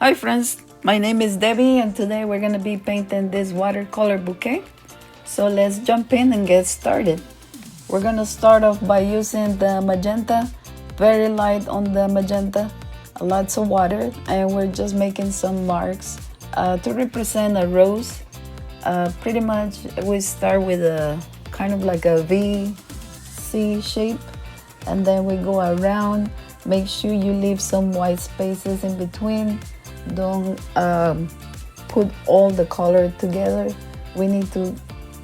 Hi friends, my name is Debbie and today we're going to be painting this watercolor bouquet. So let's jump in and get started. We're going to start off by using the magenta, very light on the magenta, lots of water, and we're just making some marks to represent a rose. Pretty much we start with a kind of like a V, C shape, and then we go around. Make sure you leave some white spaces in between. Don't put all the color together. We need to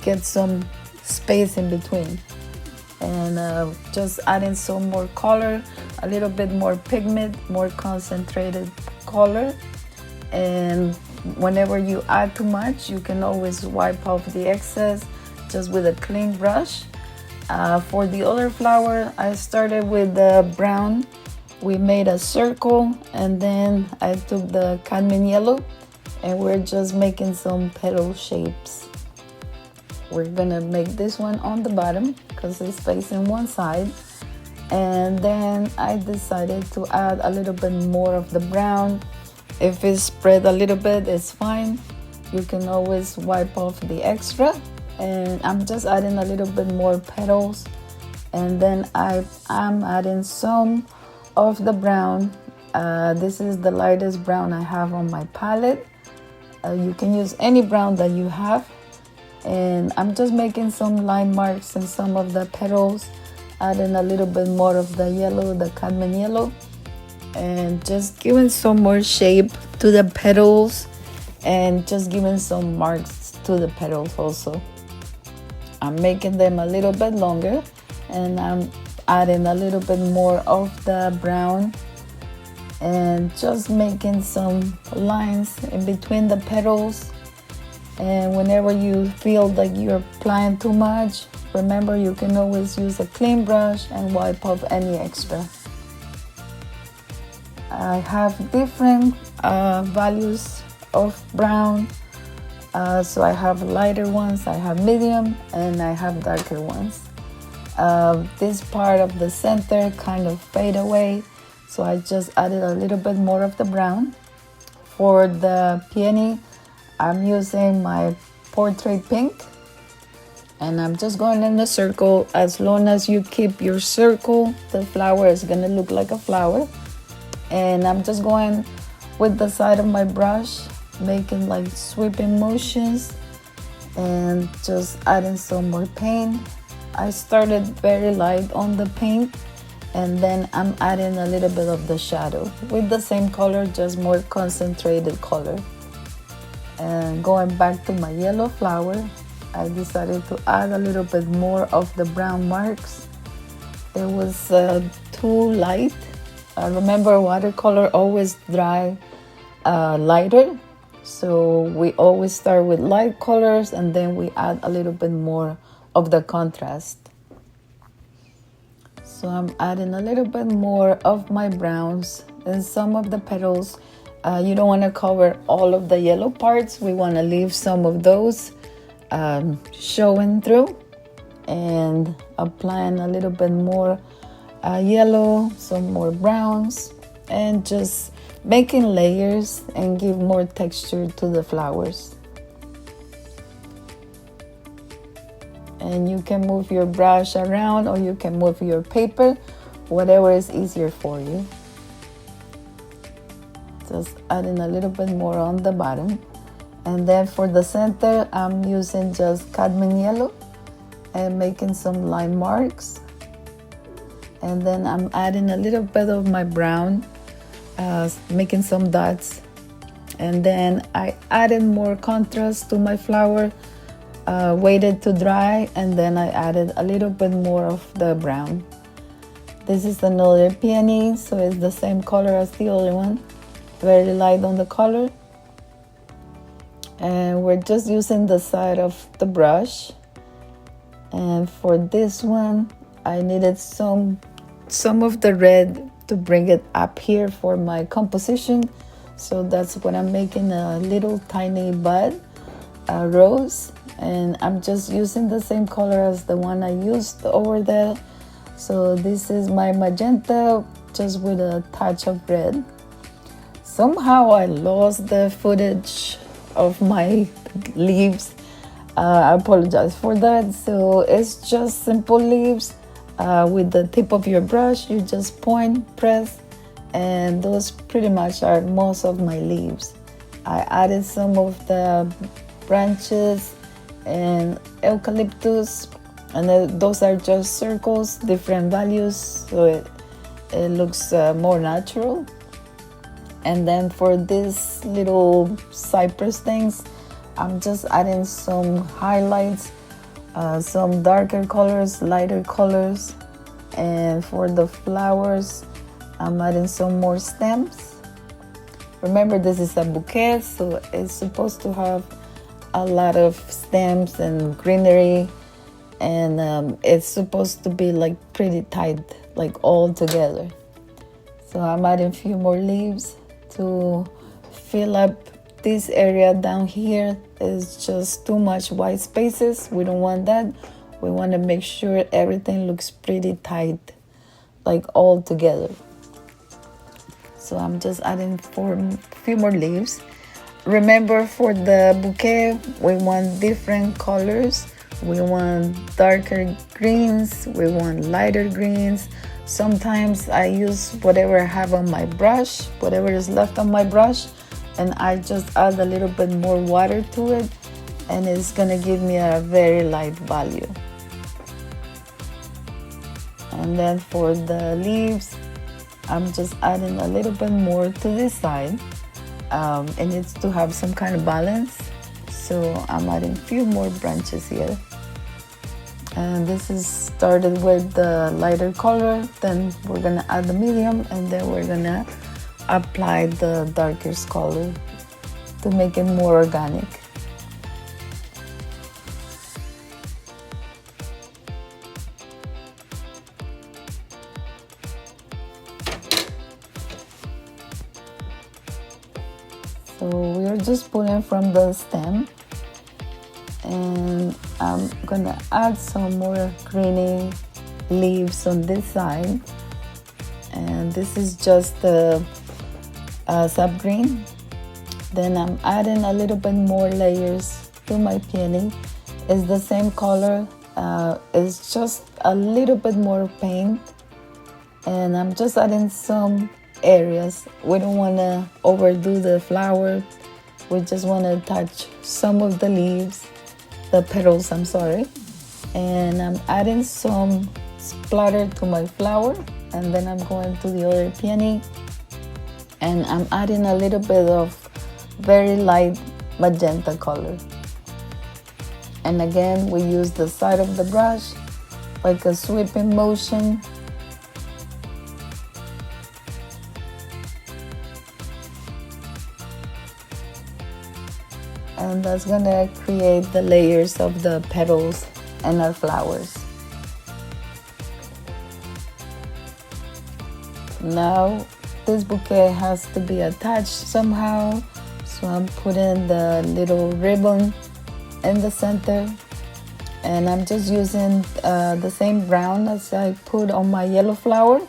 get some space in between. And just adding some more color, a little bit more pigment, more concentrated color. And whenever you add too much, you can always wipe off the excess just with a clean brush. For the other flower, I started with the brown. We made a circle, and then I took the cadmium yellow, and we're just making some petal shapes. We're gonna make this one on the bottom because it's facing one side. And then I decided to add a little bit more of the brown. If it's spread a little bit, it's fine. You can always wipe off the extra. And I'm just adding a little bit more petals. And then I'm adding some of the brown. This is the lightest brown I have on my palette. You can use any brown that you have. And I'm just making some line marks in some of the petals, adding a little bit more of the yellow, the cadmium yellow, and just giving some more shape to the petals and just giving some marks to the petals also. I'm making them a little bit longer, and I'm adding a little bit more of the brown and just making some lines in between the petals. And whenever you feel like you're applying too much, remember you can always use a clean brush and wipe off any extra. I have different values of brown. So I have lighter ones, I have medium, and I have darker ones. This part of the center kind of fade away, so I just added a little bit more of the brown. For the peony, I'm using my portrait pink, and I'm just going in the circle. As long as you keep your circle, the flower is going to look like a flower. And I'm just going with the side of my brush, making like sweeping motions and just adding some more paint. I started very light on the paint, and then I'm adding a little bit of the shadow with the same color, just more concentrated color. And going back to my yellow flower, I decided to add a little bit more of the brown marks. It was too light. Remember, watercolor always dry lighter, so we always start with light colors and then we add a little bit more of the contrast. So I'm adding a little bit more of my browns and some of the petals. You don't want to cover all of the yellow parts. We want to leave some of those showing through, and applying a little bit more yellow, some more browns, and just making layers and give more texture to the flowers. And you can move your brush around, or you can move your paper, whatever is easier for you. Just adding a little bit more on the bottom. And then for the center, I'm using just cadmium yellow and making some line marks. And then I'm adding a little bit of my brown, making some dots. And then I added more contrast to my flower, waited to dry, and then I added a little bit more of the brown. This is another peony, so it's the same color as the other one, very light on the color. And we're just using the side of the brush. And for this one, I needed some of the red to bring it up here for my composition. So that's what I'm making, a little tiny bud, a rose. And I'm just using the same color as the one I used over there. So this is my magenta, just with a touch of red. Somehow I lost the footage of my leaves. I apologize for that. So it's just simple leaves. With the tip of your brush, you just point, press, and those pretty much are most of my leaves. I added some of the branches and eucalyptus, and those are just circles, different values, so it looks more natural. And then for these little cypress things, I'm just adding some highlights, some darker colors, lighter colors. And for the flowers, I'm adding some more stems. Remember, this is a bouquet, so it's supposed to have a lot of stems and greenery, and it's supposed to be like pretty tight, like all together. So I'm adding a few more leaves to fill up this area down here. Is just too much white spaces. We don't want that. We want to make sure everything looks pretty tight, like all together. So I'm just adding a few more leaves. Remember, for the bouquet, we want different colors. We want darker greens, we want lighter greens. Sometimes I use whatever I have on my brush, whatever is left on my brush, and I just add a little bit more water to it, and it's gonna give me a very light value. And then for the leaves, I'm just adding a little bit more to this side. It needs to have some kind of balance, so I'm adding a few more branches here. And this is started with the lighter color, then we're gonna add the medium, and then we're gonna apply the darkest color to make it more organic. So we're just pulling from the stem, and I'm gonna add some more greeny leaves on this side. And this is just the sap green. Then I'm adding a little bit more layers to my peony. It's the same color, it's just a little bit more paint, and I'm just adding some areas. We don't want to overdo the flower. We just want to touch some of the leaves, the petals, I'm sorry. And I'm adding some splatter to my flower, and then I'm going to the other peony, and I'm adding a little bit of very light magenta color. And again, we use the side of the brush like a sweeping motion. And that's gonna create the layers of the petals and our flowers. Now this bouquet has to be attached somehow, so I'm putting the little ribbon in the center, and I'm just using the same brown as I put on my yellow flower.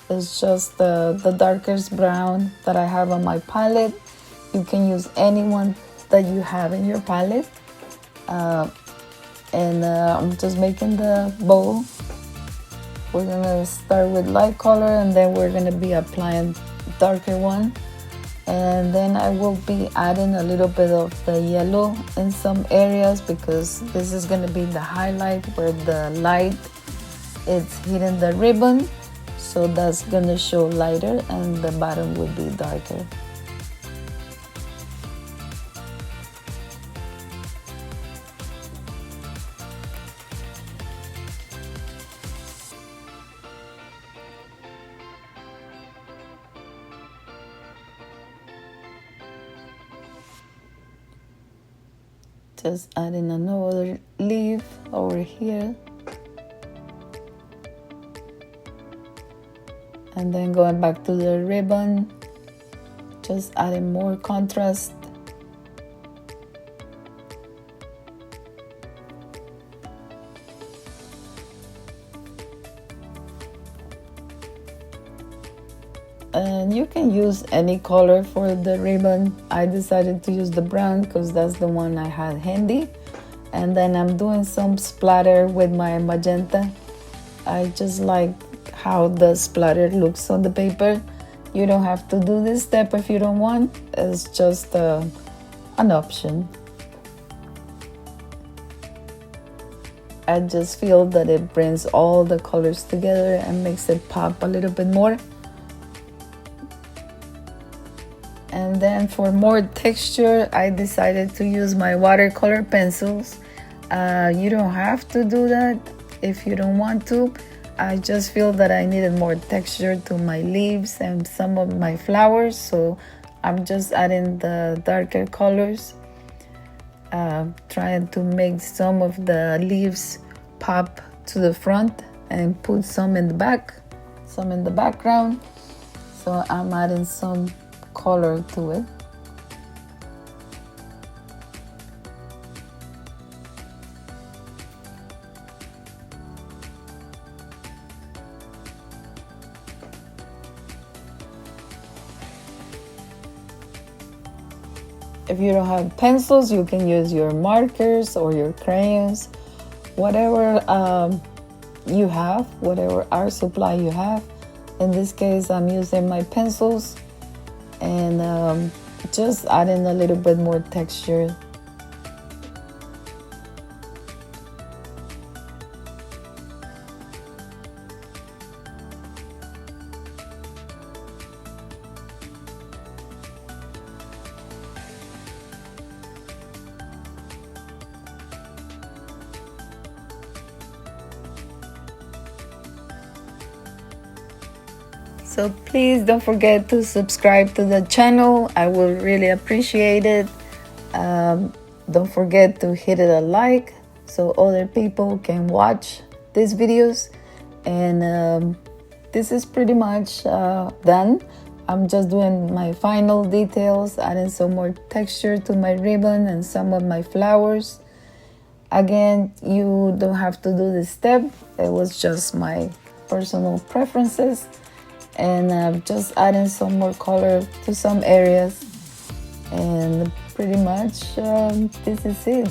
It's just the darkest brown that I have on my palette. You can use any one that you have in your palette. I'm just making the bow. We're gonna start with light color, and then we're gonna be applying darker one. And then I will be adding a little bit of the yellow in some areas, because this is gonna be the highlight where the light is hitting the ribbon. So that's gonna show lighter, and the bottom will be darker. Just adding another leaf over here, and then going back to the ribbon, just adding more contrast. And you can use any color for the ribbon. I decided to use the brown because that's the one I had handy. And then I'm doing some splatter with my magenta. I just like how the splatter looks on the paper. You don't have to do this step if you don't want. It's just an option. I just feel that it brings all the colors together and makes it pop a little bit more. And then for more texture, I decided to use my watercolor pencils. You don't have to do that if you don't want to. I just feel that I needed more texture to my leaves and some of my flowers, so I'm just adding the darker colors, trying to make some of the leaves pop to the front and put some in the back, some in the background. So I'm adding some color to it. If you don't have pencils, you can use your markers or your crayons, whatever you have, whatever art supply you have. In this case, I'm using my pencils and just adding a little bit more texture. So please don't forget to subscribe to the channel. I will really appreciate it. Don't forget to hit it a like so other people can watch these videos. And this is pretty much done. I'm just doing my final details, adding some more texture to my ribbon and some of my flowers. Again, you don't have to do this step. It was just my personal preferences. And just adding some more color to some areas, and pretty much this is it.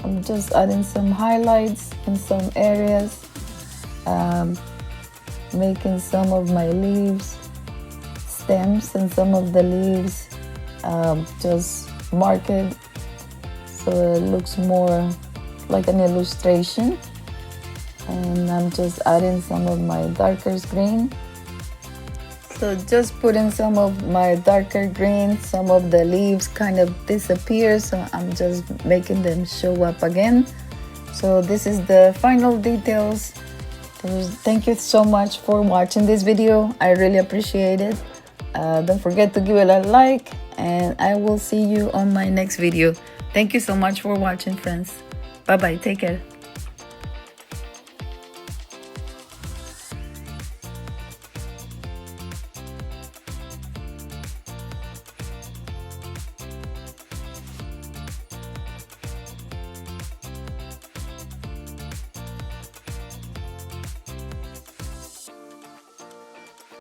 I'm just adding some highlights in some areas, making some of my leaves stems and some of the leaves just mark it so it looks more like an illustration. And I'm just adding some of my darker green. So just putting some of my darker green, some of the leaves kind of disappear, so I'm just making them show up again. So this is the final details. Thank you so much for watching this video. I really appreciate it. Don't forget to give it a like, and I will see you on my next video. Thank you so much for watching, friends. Bye bye. Take care.